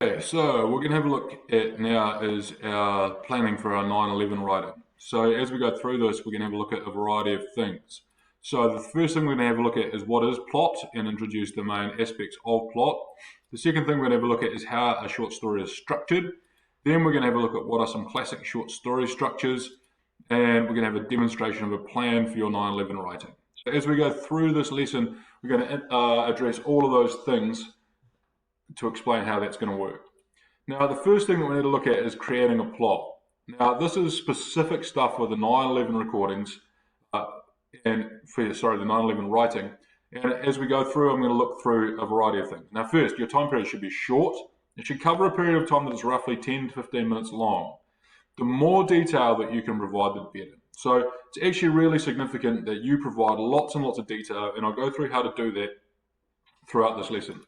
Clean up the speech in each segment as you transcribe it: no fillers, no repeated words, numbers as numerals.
Okay, so we're going to have a look at now is our planning for our 9/11 writing. So as we go through this, we're going to have a look at a variety of things. So the first thing we're going to have a look at is what is plot and introduce the main aspects of plot. The second thing we're going to have a look at is how a short story is structured. Then we're going to have a look at what are some classic short story structures, and we're going to have a demonstration of a plan for your 9/11 writing. So as we go through this lesson, we're going to address all of those things to explain how that's going to work. Now, the first thing that we need to look at is creating a plot. Now, this is specific stuff for the 9/11 recordings, the 9/11 writing. And as we go through, I'm going to look through a variety of things. Now, first, your time period should be short. It should cover a period of time that is roughly 10 to 15 minutes long. The more detail that you can provide, the better. So it's actually really significant that you provide lots and lots of detail, and I'll go through how to do that throughout this lesson.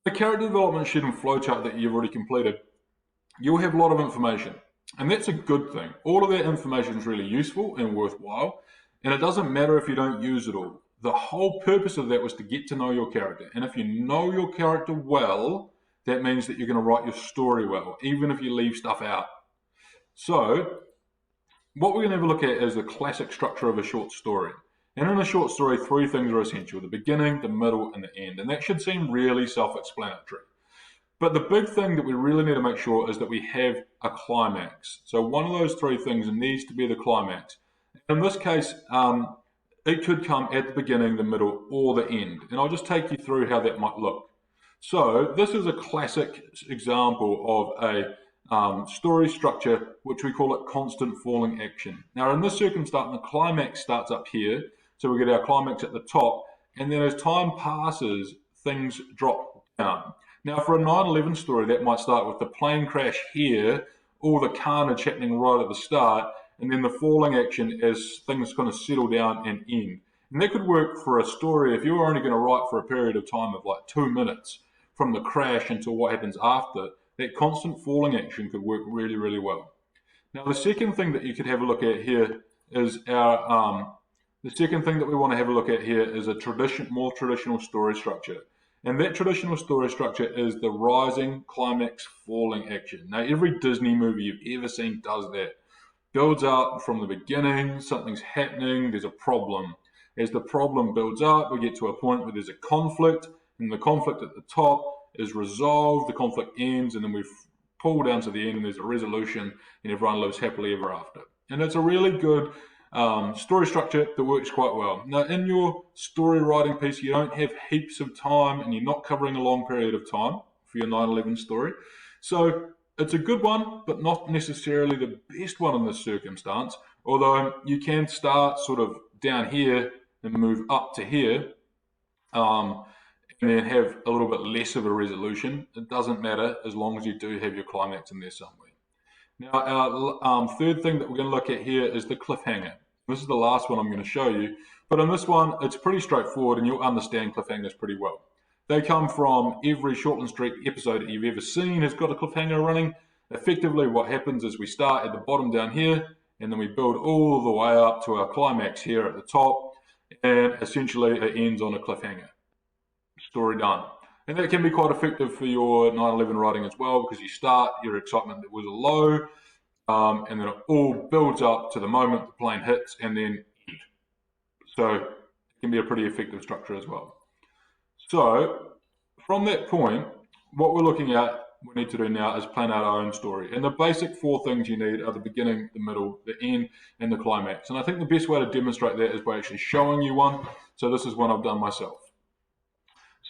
The character development sheet and flowchart that you've already completed, you'll have a lot of information, and that's a good thing. All of that information is really useful and worthwhile, and it doesn't matter if you don't use it all. The whole purpose of that was to get to know your character, and if you know your character well, that means that you're going to write your story well, even if you leave stuff out. So, what we're going to have a look at is the classic structure of a short story. And in a short story, three things are essential: the beginning, the middle, and the end. And that should seem really self-explanatory. But the big thing that we really need to make sure is that we have a climax. So one of those three things needs to be the climax. In this case, it could come at the beginning, the middle, or the end. And I'll just take you through how that might look. So this is a classic example of a story structure, which we call it constant falling action. Now, in this circumstance, the climax starts up here. So we get our climax at the top, and then as time passes, things drop down. Now, for a 9/11 story, that might start with the plane crash here, all the carnage happening right at the start, and then the falling action as things kind of settle down and end. And that could work for a story if you were only going to write for a period of time of like 2 minutes from the crash until what happens after. That constant falling action could work really, really well. Now, the second thing that you could have a look at here is the second thing that we want to have a look at here is a more traditional story structure. And that traditional story structure is the rising, climax, falling action. Now, every Disney movie you've ever seen does that. Builds up from the beginning, something's happening, there's a problem. As the problem builds up, we get to a point where there's a conflict, and the conflict at the top is resolved, the conflict ends, and then we pull down to the end, and there's a resolution, and everyone lives happily ever after. And it's a really good story structure that works quite well. Now, in your story writing piece, you don't have heaps of time, and you're not covering a long period of time for your 9/11 story. So it's a good one, but not necessarily the best one in this circumstance, although you can start sort of down here and move up to here, and then have a little bit less of a resolution. It doesn't matter as long as you do have your climax in there somewhere. Now, our third thing that we're going to look at here is the cliffhanger. This is the last one I'm going to show you, but in this one, it's pretty straightforward, and you'll understand cliffhangers pretty well. They come from every Shortland Street episode that you've ever seen has got a cliffhanger running. Effectively, what happens is we start at the bottom down here, and then we build all the way up to our climax here at the top, and essentially it ends on a cliffhanger. Story done. And that can be quite effective for your 9/11 writing as well, because you start your excitement that was low, and then it all builds up to the moment the plane hits, and then end. So it can be a pretty effective structure as well. So from that point, what we're looking at, we need to do now is plan out our own story. And the basic four things you need are the beginning, the middle, the end, and the climax. And I think the best way to demonstrate that is by actually showing you one. So this is one I've done myself.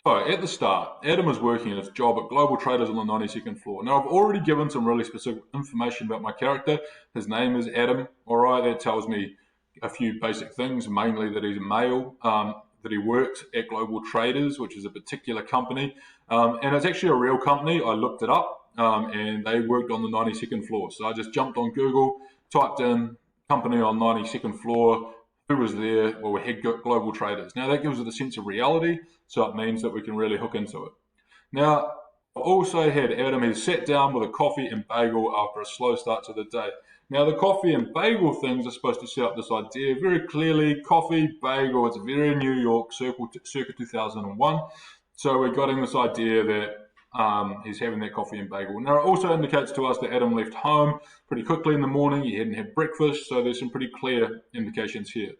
So at the start, Adam is working at his job at Global Traders on the 92nd floor. Now, I've already given some really specific information about my character. His name is Adam. All right, that tells me a few basic things, mainly that he's a male, that he works at Global Traders, which is a particular company. And it's actually a real company. I looked it up, and they worked on the 92nd floor. So I just jumped on Google, typed in company on 92nd floor, who was there. Well, we had Global Traders. Now, that gives it a sense of reality, so it means that we can really hook into it. Now, I also had Adam, he sat down with a coffee and bagel after a slow start to the day. Now, the coffee and bagel things are supposed to set up this idea very clearly. Coffee, bagel, it's very New York, circa 2001. So we're getting this idea that he's having that coffee and bagel. Now, it also indicates to us that Adam left home pretty quickly in the morning. He hadn't had breakfast, so there's some pretty clear indications here.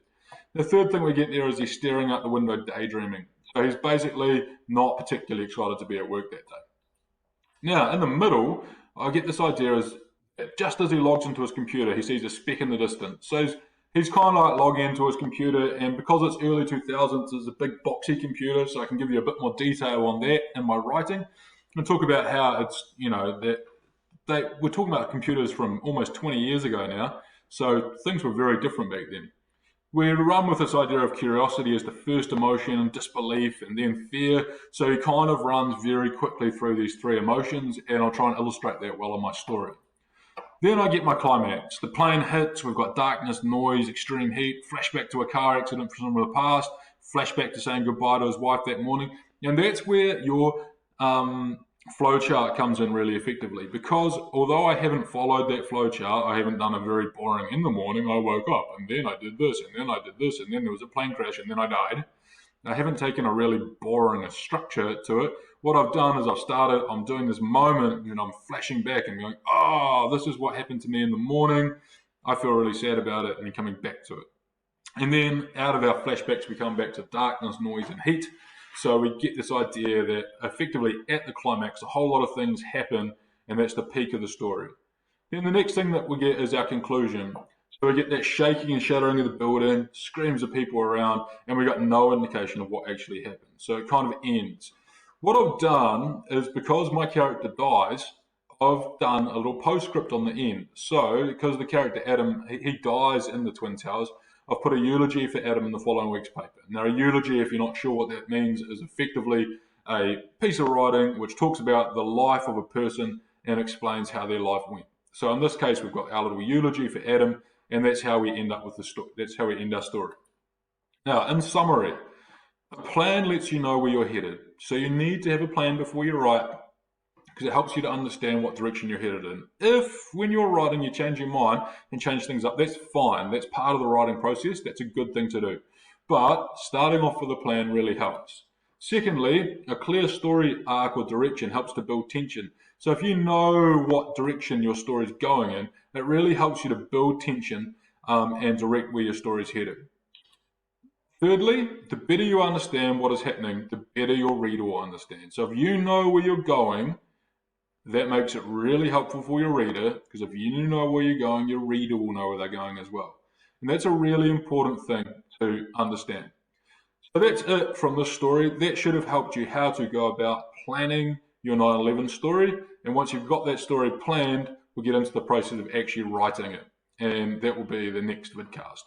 The third thing we get there is he's staring out the window daydreaming. So he's basically not particularly excited to be at work that day. Now, in the middle, I get this idea is just as he logs into his computer, he sees a speck in the distance. So he's kind of like logging into his computer, and because it's early 2000s, it's a big boxy computer, so I can give you a bit more detail on that in my writing and talk about how it's, we're talking about computers from almost 20 years ago now, so things were very different back then. We run with this idea of curiosity as the first emotion, disbelief, and then fear. So he kind of runs very quickly through these three emotions, and I'll try and illustrate that well in my story. Then I get my climax. The plane hits, we've got darkness, noise, extreme heat, flashback to a car accident from the past, flashback to saying goodbye to his wife that morning. And that's where your flowchart comes in really effectively, because although I haven't followed that flowchart, I haven't done a very boring in the morning, I woke up and then I did this and then I did this and then there was a plane crash and then I died. I haven't taken a really boring structure to it. What I've done is I'm doing this moment and I'm flashing back and going, oh, this is what happened to me in the morning. I feel really sad about it, and then coming back to it. And then out of our flashbacks, we come back to darkness, noise, and heat. So we get this idea that effectively at the climax, a whole lot of things happen, and that's the peak of the story. Then the next thing that we get is our conclusion. So we get that shaking and shuddering of the building, screams of people around, and we got no indication of what actually happened. So it kind of ends. What I've done is, because my character dies, I've done a little postscript on the end. So because the character Adam, he dies in the Twin Towers, I've put a eulogy for Adam in the following week's paper. Now, a eulogy, if you're not sure what that means, is effectively a piece of writing which talks about the life of a person and explains how their life went. So in this case, we've got our little eulogy for Adam, and that's how we end up with the story. That's how we end our story. Now, in summary, a plan lets you know where you're headed. So you need to have a plan before you write, because it helps you to understand what direction you're headed in. If, when you're writing, you change your mind and change things up, that's fine. That's part of the writing process. That's a good thing to do. But starting off with a plan really helps. Secondly, a clear story arc or direction helps to build tension. So if you know what direction your story is going in, it really helps you to build tension and direct where your story is headed. Thirdly, the better you understand what is happening, the better your reader will understand. So if you know where you're going, that makes it really helpful for your reader, because if you know where you're going, your reader will know where they're going as well. And that's a really important thing to understand. So that's it from this story. That should have helped you how to go about planning your 9/11 story. And once you've got that story planned, we'll get into the process of actually writing it. And that will be the next vidcast.